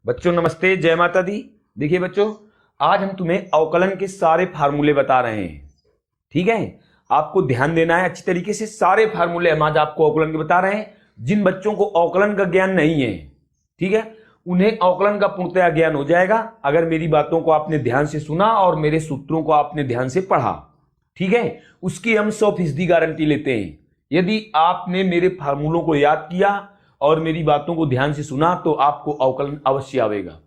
बच्चों नमस्ते, जय माता दी। देखिए बच्चों, आज हम तुम्हें अवकलन के सारे फार्मूले बता रहे हैं। ठीक है, आपको ध्यान देना है अच्छी तरीके से। सारे फार्मूले हम आज आपको अवकलन के बता रहे हैं। जिन बच्चों को अवकलन का ज्ञान नहीं है, ठीक है, उन्हें अवकलन का पूर्णतया ज्ञान हो जाएगा अगर मेरी बातों को आपने ध्यान से सुना और मेरे सूत्रों को आपने ध्यान से पढ़ा। ठीक है, उसकी हम 100% गारंटी लेते हैं। यदि आपने मेरे फार्मूलों को याद किया और मेरी बातों को ध्यान से सुना तो आपको अवकलन अवश्य आवेगा।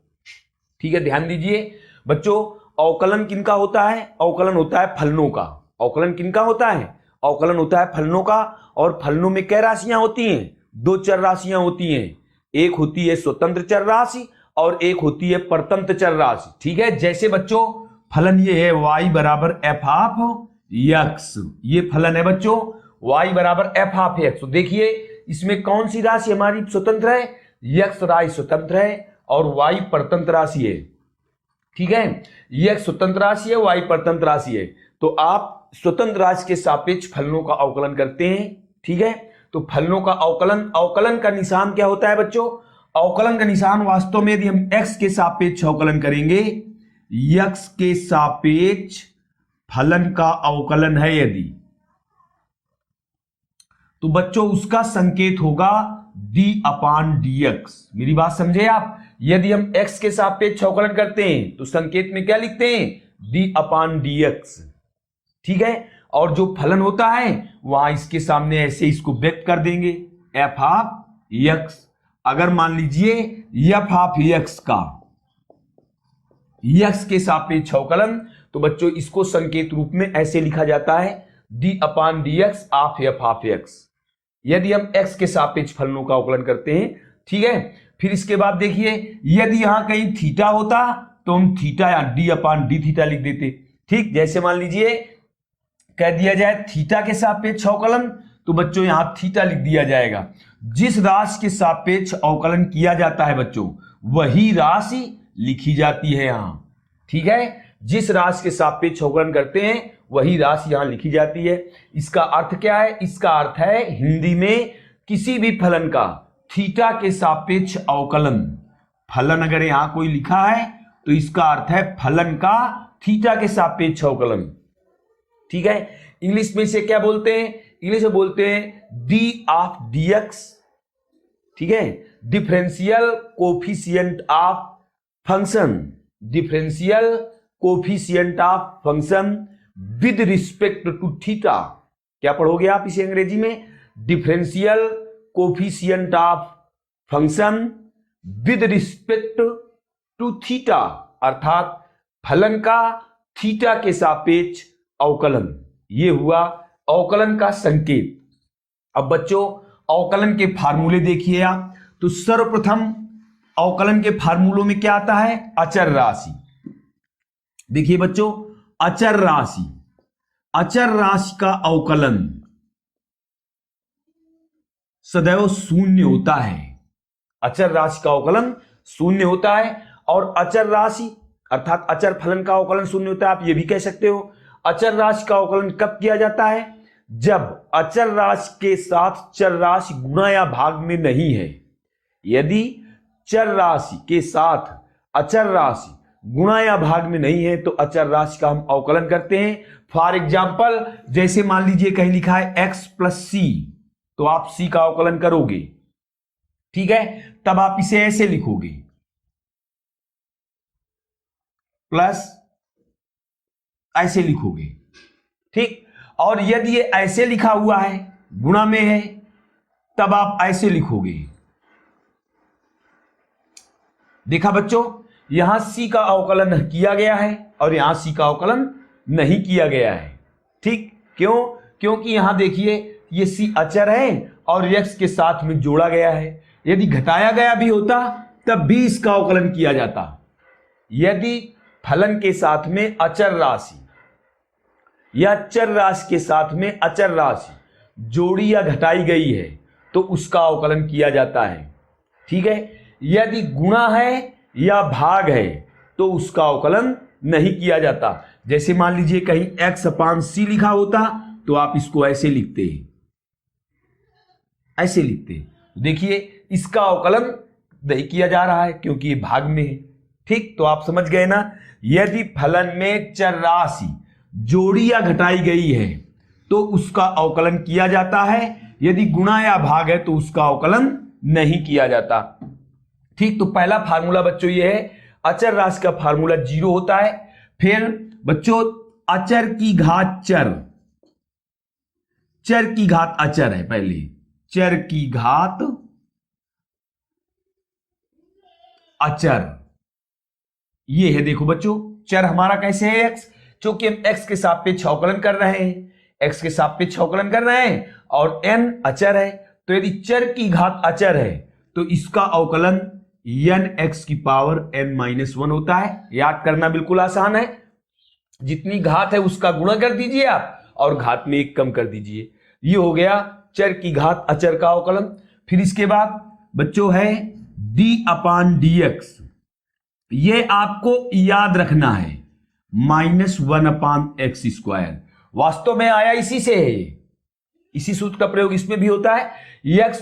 ठीक है, ध्यान दीजिए बच्चों। अवकलन किनका होता है? अवकलन होता है फलनों का। अवकलन किनका होता है? अवकलन होता है फलनों का। और फलनों में क्या राशियां होती हैं? दो चर राशियां होती हैं। एक होती है स्वतंत्र चर राशि और एक होती है परतंत्र चर राशि। ठीक है, जैसे बच्चों फलन ये है y बराबर एफ ऑफ एक्स। ये फलन है बच्चों y बराबर एफ ऑफ एक्स। देखिए इसमें कौन सी राशि हमारी स्वतंत्र है? यक्स राशि स्वतंत्र है और y परतंत्र राशि है। ठीक है, यक्स स्वतंत्र राशि है, y परतंत्र राशि है। तो आप स्वतंत्र राशि के सापेक्ष फलनों का अवकलन करते हैं। ठीक है, तो फलनों का अवकलन, अवकलन का निशान क्या होता है बच्चों? अवकलन का निशान वास्तव में यदि हम x के सापेक्ष अवकलन करेंगे, x के सापेक्ष फलन का अवकलन है यदि, तो बच्चों उसका संकेत होगा d/dx। मेरी बात समझे आप? यदि हम x के सापेक्ष अवकलन करते हैं तो संकेत में क्या लिखते हैं? d/dx। ठीक है, और जो फलन होता है वहां इसके सामने ऐसे इसको व्यक्त कर देंगे f ऑफ x। अगर मान लीजिए f ऑफ x का x के सापेक्ष अवकलन, तो बच्चों इसको संकेत रूप में ऐसे लिखा जाता है d/dx of f of x। यदि हम x के सापेक्ष फलनों का अवकलन करते हैं। ठीक है, फिर इसके बाद देखिए यदि यहां कहीं थीटा होता तो हम थीटा या d/d थीटा लिख देते। ठीक, जैसे मान लीजिए कह दिया जाए थीटा के सापेक्ष अवकलन, तो बच्चों यहां थीटा लिख दिया जाएगा। जिस राशि के सापेक्ष अवकलन किया जाता है बच्चों वही राशि लिखी जाती है यहां। ठीक है, जिस राशि के सापेक्ष अवकलन करते हैं वही राशि यहां लिखी जाती है। इसका अर्थ क्या है? इसका अर्थ है हिंदी में किसी भी फलन का थीटा के सापेक्ष अवकलन। फलन अगर यहां कोई लिखा है तो इसका अर्थ है फलन का थीटा के सापेक्ष अवकलन। ठीक है, इंग्लिश में से क्या बोलते हैं? इंग्लिश में बोलते हैं d/dx। ठीक है, differential coefficient of function, differential coefficient of function with respect to theta. क्या पढ़ोगे आप इसे अंग्रेजी में? Differential coefficient of function with respect to theta, अर्थात फलन का थीटा के सापेक्ष अवकलन। ये हुआ अवकलन का संकेत। अब बच्चों अवकलन के फार्मूले देखिए आप। तो सर्वप्रथम अवकलन के फार्मूलों में क्या आता है? अचर राशि। देखिए बच्चों, अचर राशि, अचर राशि का अवकलन सदैव शून्य होता है। अचर राशि का अवकलन शून्य होता है। और अचर राशि अर्थात अचर फलन का अवकलन शून्य होता है। आप ये भी कह सकते हो अचर राशि का अवकलन कब किया जाता है? जब अचर राशि के साथ चर राशि गुणा या भाग में नहीं है। यदि चर राशि के साथ अचर राशि गुणा या भाग में नहीं है तो अचर राशि का हम अवकलन करते हैं। फॉर एग्जाम्पल जैसे मान लीजिए कहीं लिखा है x + c, तो आप c का अवकलन करोगे। ठीक है, तब आप इसे ऐसे लिखोगे प्लस ऐसे लिखोगे। ठीक, और यदि ये ऐसे लिखा हुआ है गुणा में है तब आप ऐसे लिखोगे। देखा बच्चों, यहां c का अवकलन किया गया है और यहां c का अवकलन नहीं किया गया है। ठीक, क्यों? क्योंकि यहां देखिए ये c अचर है और x के साथ में जोड़ा गया है। यदि घटाया गया भी होता तब भी इसका अवकलन किया जाता। यदि फलन के साथ में अचर राशि या चर राशि के साथ में अचर राशि जोड़ी या घटाई गई है तो उसका अवकलन किया जाता है। ठीक है, यदि गुणा है या भाग है तो उसका अवकलन नहीं किया जाता। जैसे मान लीजिए कहीं x/c लिखा होता तो आप इसको ऐसे लिखते हैं, ऐसे लिखते हैं। देखिए इसका अवकलन नहीं किया जा रहा है क्योंकि ये भाग में है। ठीक, तो आप समझ गए ना। यदि फलन में चर राशि जोड़ी या घटाई गई है तो उसका अवकलन किया जाता है, यदि गुणा या भाग है तो उसका अवकलन नहीं किया जाता। ठीक, तो पहला फार्मूला बच्चों ये है, अचर राशि का फार्मूला 0 होता है। फिर बच्चों अचर की घात चर, चर की घात अचर है, पहले चर की घात अचर, ये है। देखो बच्चों चर हमारा कैसे है x, क्योंकि हम x के सापेक्ष अवकलन कर रहे हैं, x के सापेक्ष अवकलन कर रहे हैं और n अचर है। तो यदि चर की घात अचर है तो इसका अवकलन n(x) की पावर n-1 होता है। याद करना बिल्कुल आसान है, जितनी घात है उसका गुणा कर दीजिए आप और घात में 1 कम कर दीजिए। ये हो गया चर की घात अचर का अवकलन। फिर इसके बाद बच्चों है d/dx, ये आपको याद रखना है, -1/x²। वास्तव में आया इसी से है, इसी सूत्र का प्रयोग इसमें भी होता है। x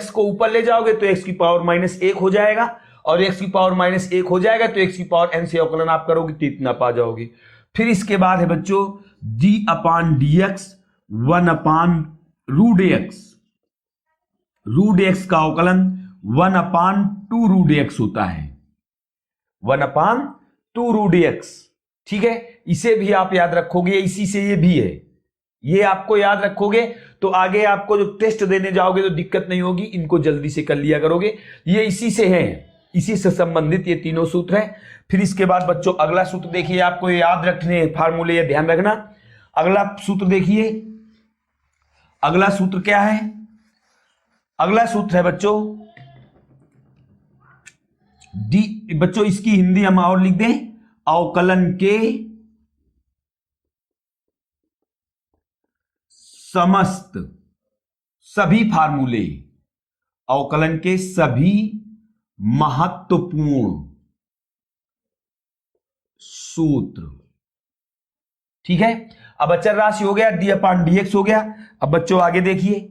को ऊपर ले जाओगे तो x की पावर -1 हो जाएगा और x की पावर -1 हो जाएगा तो x की पावर n से अवकलन आप करोगे तो इतना पा जाओगे। फिर इसके बाद है बच्चों d/dx 1/√x, √x का अवकलन 1/2√x होता है, 1/2√x। ठीक है, इसे भी आप याद रखोगे, इसी से ये भी है, ये आपको याद रखोगे तो आगे आपको जो टेस्ट देने जाओगे तो दिक्कत नहीं होगी, इनको जल्दी से कर लिया करोगे। ये इसी से है, इसी से संबंधित ये तीनों सूत्र हैं। फिर इसके बाद बच्चों अगला सूत्र देखिए, आपको याद रखने फार्मूले, ये ध्यान रखना। अगला सूत्र देखिए, अगला सूत्र क्या है? अगला सूत्र है बच्चों डी, बच्चों इसकी हिंदी हम और लिख दें, अवकलन के समस्त सभी फार्मूले, अवकलन के सभी महत्वपूर्ण सूत्र। ठीक है, अब अचर राशि हो गया, d/dx हो गया। अब बच्चों आगे देखिए,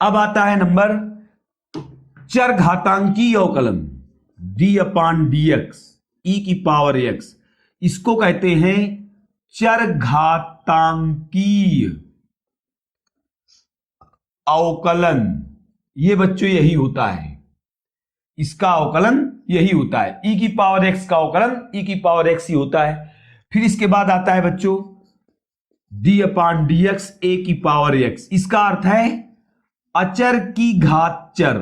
अब आता है नंबर चर घातांकीय अवकलन, d/dx e⁻x, इसको कहते हैं चर घातांकीय अवकलन। ये बच्चों यही होता है, इसका अवकलन यही होता है, e⁻x का अवकलन e⁻x ही होता है। फिर इसके बाद आता है बच्चों d/dx a⁻x, इसका अर्थ है अचर की घात चर,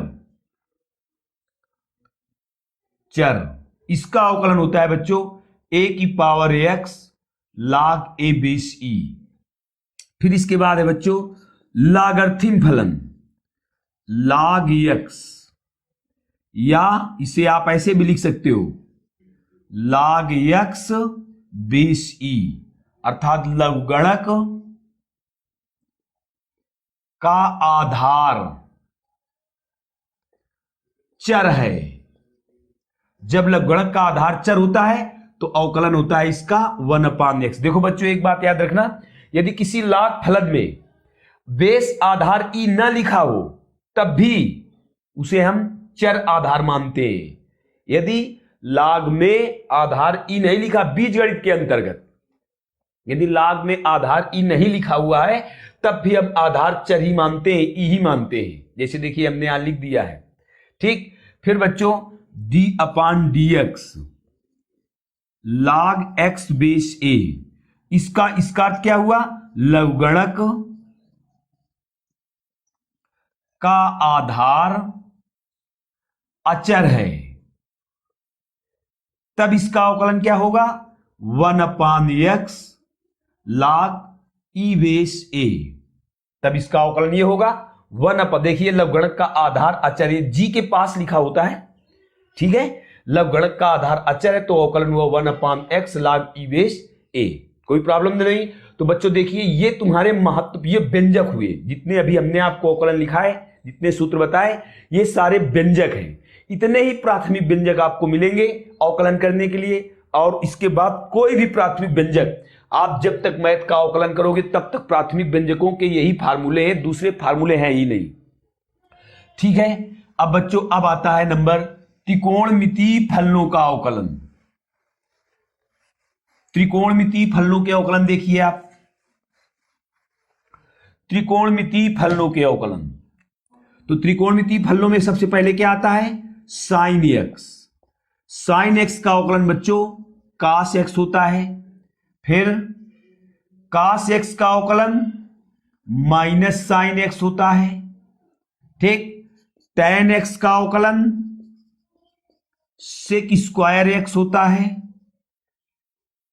चर, इसका अवकलन होता है बच्चों a⁻x log a⁻e। फिर इसके बाद है बच्चों लागर्थिन फलन log x, या इसे आप ऐसे भी लिख सकते हो log x⁻e, अर्थात लघुगणक का आधार चर है। जब लघुगणक का आधार चर होता है तो अवकलन होता है इसका 1/x। देखो बच्चों एक बात याद रखना, यदि किसी लाग फलन में बेस आधार ई न लिखा हो तब भी उसे हम चर आधार मानते हैं। यदि लाग में आधार ई नहीं लिखा, बीजगणित के अंतर्गत यदि लाग में आधार ई नहीं लिखा हुआ है तब भी हम आधार चर ही मानते हैं, ई ही मानते हैं। जैसे देखिए हमने यहां लिख दिया है। ठीक, फिर बच्चों d/dx log x⁻a, इसका अर्थ क्या हुआ? लघुगणक का आधार अचर है, तब इसका अवकलन क्या होगा? 1/x log e⁻a, तब इसका अवकलन ये होगा 1/, देखिए लघुगणक का आधार अचर, ये जी के पास लिखा होता है। ठीक है, लघुगणक का आधार अचर है तो अवकलन हुआ 1/x log e⁻a, कोई प्रॉब्लम नहीं। तो बच्चों देखिए ये तुम्हारे महत्व, ये व्यंजक हुए, जितने अभी हमने आपको अवकलन लिखा है, जितने सूत्र बताए, ये सारे व्यंजक हैं। इतने ही प्राथमिक व्यंजक आपको मिलेंगे अवकलन करने के लिए, और इसके बाद कोई भी प्राथमिक व्यंजक आप जब तक मैथ का अवकलन करोगे तब तक प्राथमिक व्यंजकों के यही फार्मूले हैं, दूसरे फार्मूले हैं ही नहीं। ठीक है, अब बच्चों अब आता है नंबर त्रिकोणमितीय फलनों का अवकलन। त्रिकोणमितीय फलनों के अवकलन देखिए आप, त्रिकोणमितीय फलनों के अवकलन। तो त्रिकोणमितीय फलनों में सबसे पहले क्या आता है, साइन एक्स। साइन एक्स का अवकलन बच्चों कास एक्स होता है, फिर कास एक्स का अवकलन माइनस साइन एक्स होता है, ठीक। टेन एक्स का अवकलन सेक स्क्वायर एक्स होता है,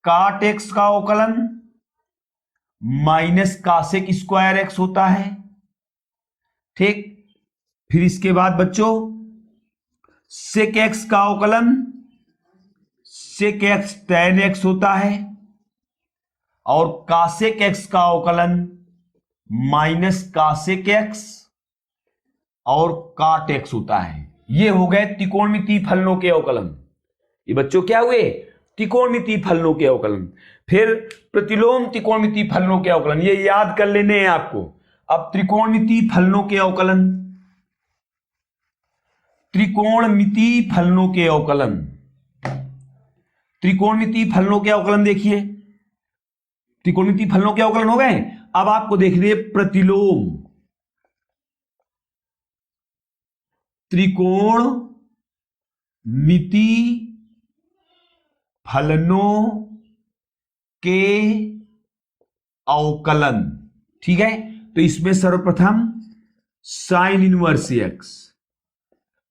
काट एक्स का अवकलन माइनस कासेक स्क्वायर एक्स होता है, ठीक। फिर इसके बाद बच्चों सेक एक्स का अवकलन सेक एक्स टेन एक्स होता है, और कासेक एक्स का अवकलन माइनस कासेक एक्स और काट एक्स होता है। ये हो गए त्रिकोणमितीय फलनों के अवकलन। ये बच्चों क्या हुए, त्रिकोणमितीय फलनों के अवकलन। फिर प्रतिलोम त्रिकोणमितीय फलनों के अवकलन, ये याद कर लेने हैं आपको। अब त्रिकोणमितीय फलनों के अवकलन, त्रिकोणमितीय फलनों के अवकलन, त्रिकोणमितीय फलनों के अवकलन देखिए, त्रिकोणमितीय फलनों के अवकलन हो गए। अब आपको देखिए प्रतिलोम त्रिकोणमितीय फलनों के अवकलन, ठीक है। तो इसमें सर्वप्रथम साइन इनवर्स एक्स,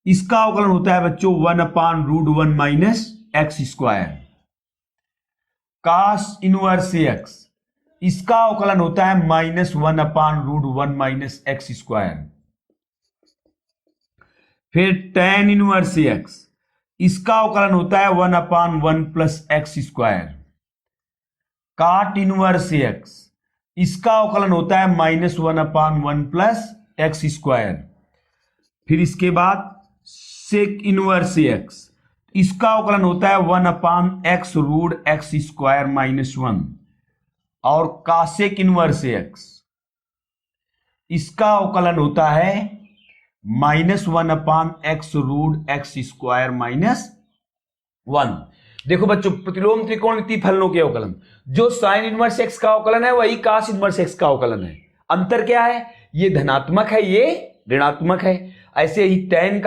इसका अवकलन होता है बच्चों 1/√1 माइनस एक्स स्क्वायर। कास इनवर्स एक्स, इसका अवकलन होता है -1/√1 माइनस एक्स स्क्वायर। फिर टेन इनवर्स एक्स, इसका अवकलन होता है 1/1 प्लस एक्स स्क्वायर। काट इनवर्स एक्स, इसका अवकलन होता है -1/1 प्लस एक्स स्क्वायर। फिर इसके बाद सेक इनवर्स एक्स, इसका अवकलन होता है 1/x√x स्क्वायर -1। और कासेक इनवर्स एक्स, इसका अवकलन होता है -1/x√x स्क्वायर -1। देखो बच्चों प्रतिलोम त्रिकोणमितीय फलनों के अवकलन, जो साइन इनवर्स एक्स का अवकलन है वही कास इनवर्स एक्स का अवकलन है। अंतर क्या है, ये धनात्मक है ये ऋणात्मक है। ऐसे ही टेन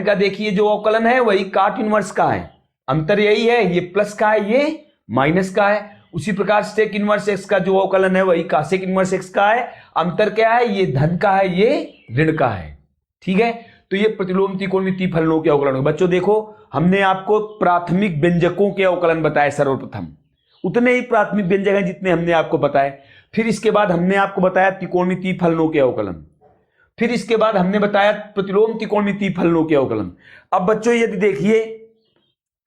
का देखिए जो अवकलन है वही काट इनवर्स का है, अंतर यही है, ये प्लस का है ये माइनस का है। उसी प्रकार सेक इनवर्स एक्स का जो अवकलन है वही कासेक इनवर्स एक्स का है, अंतर क्या है, ये धन का है ये ऋण का है, ठीक है। तो ये प्रतिलोम त्रिकोणमितीय फलनों के अवकलन। बच्चों देखो हमने आपको प्राथमिक व्यंजकों के अवकलन बताए सर्वप्रथम, उतने ही प्राथमिक व्यंजक हैं जितने हमने आपको बताए। फिर इसके बाद हमने आपको बताया त्रिकोणमितीय फलनों के अवकलन, फिर इसके बाद हमने बताया प्रतिलोम त्रिकोणमितीय फलनों के अवकलन। अब बच्चों यदि देखिए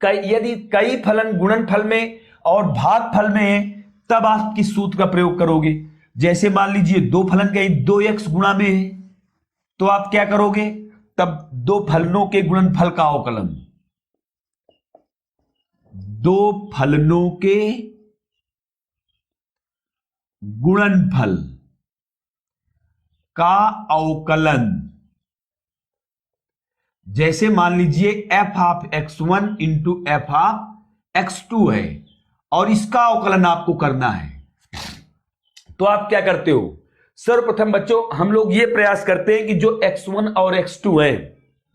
यदि कई फलन गुणनफल में और भागफल में है तब आप किस सूत्र का प्रयोग करोगे। जैसे मान लीजिए दो फलन कहीं 2x गुणा में है तो आप क्या करोगे, तब दो फलनों के गुणनफल का अवकलन, दो फलनों के गुणनफल का अवकलन। जैसे मान लीजिए f(x1) इंटू f(x2) है और इसका अवकलन आपको करना है, तो आप क्या करते हो, सर्वप्रथम बच्चों हम लोग ये प्रयास करते हैं कि जो x1 और x2 है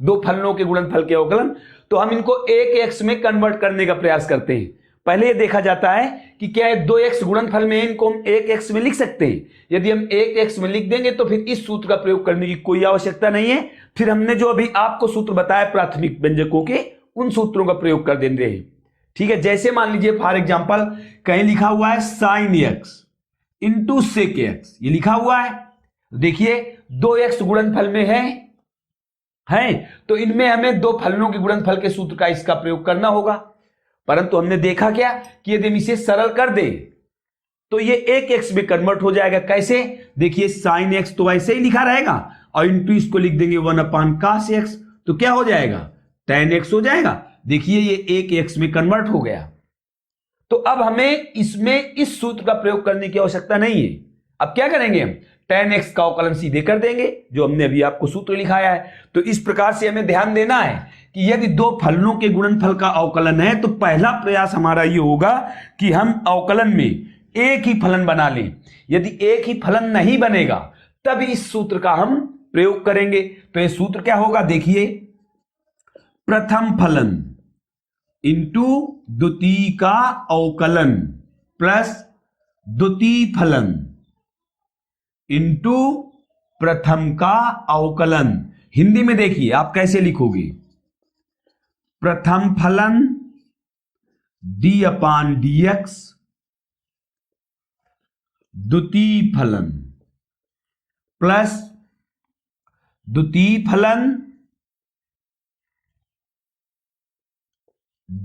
दो फलनों के गुणनफल के अवकलन, तो हम इनको एक x में कन्वर्ट करने का प्रयास करते हैं। पहले ये देखा जाता है कि क्या है 2x गुणनफल में इनको हम 1x में लिख सकते हैं। यदि हम 1x में लिख देंगे तो फिर इस सूत्र का प्रयोग करने की कोई आवश्यकता नहीं है। फिर हमने जो अभी आपको सूत्र बताया प्राथमिक व्यंजकों के, उन सूत्रों का प्रयोग कर देते हैं, ठीक है। जैसे मान लीजिए फॉर एग्जांपल कहीं लिखा हुआ है sine x into sec x, ये लिखा हुआ है, देखिए 2x गुणनफल में है तो इनमें हमें दो फलनों के गुणनफल के सूत्र का इसका प्रयोग करना होगा। परंतु हमने देखा क्या कि यदि हम इसे सरल कर दे तो ये 1x में कन्वर्ट हो जाएगा। कैसे, देखिए साइन एक्स तो ऐसे ही लिखा रहेगा और इंटू इसको लिख देंगे 1/cos x, तो क्या हो जाएगा tan x हो जाएगा। देखिए ये 1x में कन्वर्ट हो गया। तो अब हमें इसमें इस सूत्र का प्रयोग करने की आवश्यकता नहीं है। अब क्या करेंगे हम, tan x का अवकलन सीधे कर देंगे, जो हमने अभी आपको सूत्र लिखाया है। तो इस प्रकार से हमें ध्यान देना है कि यदि दो फलनों के गुणनफल का अवकलन है तो पहला प्रयास हमारा ये होगा कि हम अवकलन में एक ही फलन बना लें। यदि एक ही फलन नहीं बनेगा तब इस सूत्र का हम प्रयोग करेंगे। तो ये सूत्र क्या होगा, देखिए, प्रथम फलन इंटू द्वितीय का अवकलन प्लस द्वितीय फलन इंटू प्रथम का अवकलन। हिंदी में देखिए आप कैसे लिखोगे, प्रथम फलन d/dx द्वितीय फलन प्लस द्वितीय फलन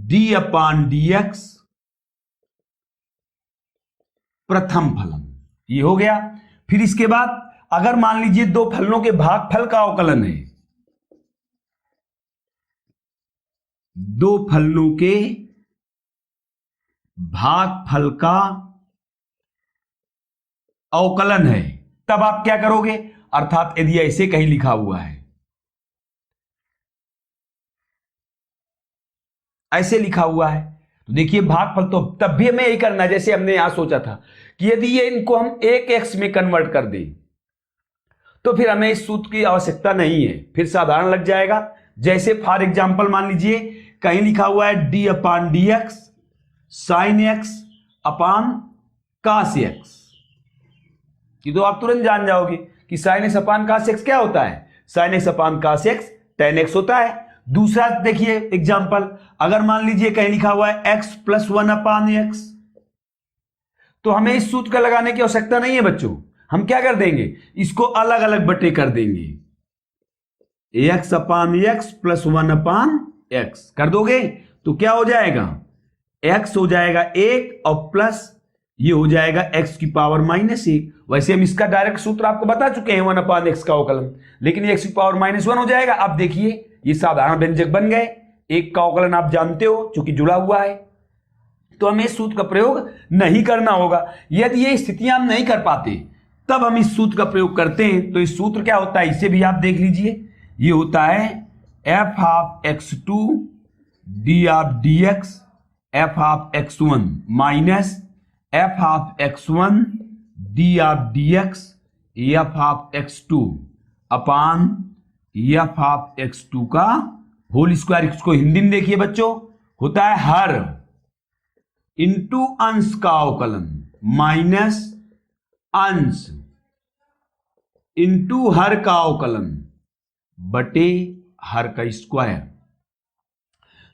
d/dx प्रथम फलन। ये हो गया। फिर इसके बाद अगर मान लीजिए दो फलनों के भागफल का अवकलन है, दो फलनों के भागफल का अवकलन है, तब आप क्या करोगे, अर्थात यदि ऐसे कहीं लिखा हुआ है, ऐसे लिखा हुआ है, तो देखिए भागफल तो तब भी हमें यही करना है जैसे हमने यहां सोचा था कि यदि ये इनको हम एक एक्स में कन्वर्ट कर दें तो फिर हमें इस सूत्र की आवश्यकता नहीं है, फिर साधारण लग जाएगा। जैसे फॉर एग्जांपल मान लीजिए कहीं लिखा हुआ है d/dx sin x अपान cos x, कि तो आप तुरंत जान जाओगे कि sin x अपान cos x क्या होता है, sin x अपान cos x tan x होता है। दूसरा देखिए एग्जांपल, अगर मान लीजिए कहीं लिखा हुआ है x + 1/x, तो हमें इस सूत्र का लगाने की आवश्यकता नहीं है बच्चों। हम क्या कर देंगे, इसको अलग अलग बटे कर देंगे, x/x + 1/x कर दोगे तो क्या हो जाएगा, x हो जाएगा 1 और प्लस ये हो जाएगा x⁻⁻1। वैसे हम इसका डायरेक्ट सूत्र आपको बता चुके हैं 1/x का अवकलन, लेकिन ये x⁻−1 हो जाएगा। अब देखिए ये साधारण व्यंजक बन गए, एक का अवकलन आप जानते हो चूंकि जुड़ा हुआ है, तो हमें इस सूत्र का प्रयोग नहीं करना होगा। यदि ये स्थितियां हम नहीं कर पाते तब हम इस सूत्र का प्रयोग करते हैं। तो इस सूत्र क्या होता है, इसे भी आप देख लीजिए, ये होता है f(x2) d/dx f(x1) minus f(x1) d/dx f(x2) अपान f(x2) का होल स्क्वायर। इसको हिंदी में देखिए बच्चों, होता है हर इंटू अंश का अवकलन माइनस अंश इंटू हर का अवकलन बटे हर का स्क्वायर।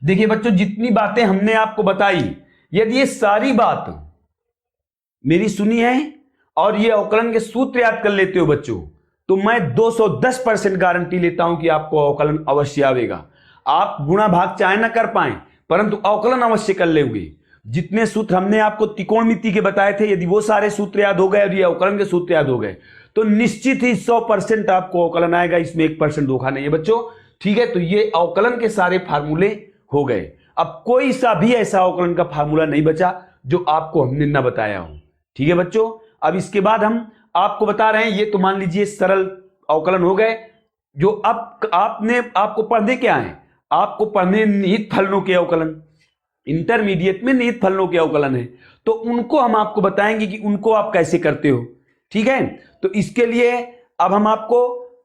देखिए बच्चों, जितनी बातें हमने आपको बताई, यदि ये सारी बात मेरी सुनी है और ये अवकलन के सूत्र याद कर लेते हो बच्चों, तो मैं 210% गारंटी लेता हूं कि आपको अवकलन अवश्य आवेगा। आप गुणा भाग चाहे ना कर पाए परंतु अवकलन अवश्य कर लेंगे। जितने सूत्र हमने आपको त्रिकोणमिति के बताए थे, यदि वो सारे सूत्र याद हो गए और ये अवकलन के सूत्र याद हो गए तो निश्चित ही 100% आपको अवकलन आएगा। इसमें 1% धोखा नहीं है बच्चों, ठीक है। तो ये अवकलन के सारे फार्मूले हो गए। अब कोई सा भी ऐसा अवकलन का फार्मूला नहीं बचा जो आपको हमने ना बताया हो, ठीक है बच्चों। अब इसके बाद हम आपको बता रहे हैं, ये तो मान लीजिए सरल अवकलन हो गए। जो अब आपको पढ़ने क्या है, आपको पढ़ने निहित फलनों के अवकलन, इंटरमीडिएट में निहित फलनों के अवकलन है, तो उनको हम आपको बताएंगे कि उनको आप कैसे करते हो, ठीक है। तो इसके लिए अब हम आपको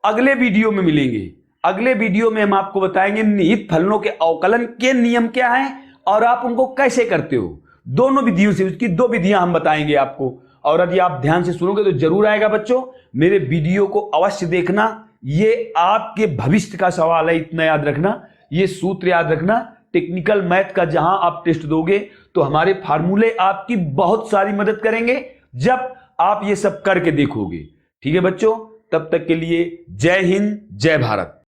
अगले वीडियो में मिलेंगे। अगले वीडियो में हम आपको बताएंगे निहित फलनों के अवकलन के नियम क्या हैं और आप उनको कैसे करते हो। दोनों विधियों से, उसकी 2 विधियां हम बताएंगे आपको, और यदि आप ध्यान से सुनोगे तो जरूर आएगा बच्चों। मेरे वीडियो को अवश्य देखना, ये आपके भविष्य का सवाल है, इतना याद रखना। ये सूत्र याद रखना, टेक्निकल मैथ का जहां आप टेस्ट दोगे तो हमारे फार्मूले आपकी बहुत सारी मदद करेंगे जब आप ये सब करके देखोगे, ठीक है बच्चों। तब तक के लिए जय हिंद, जय भारत।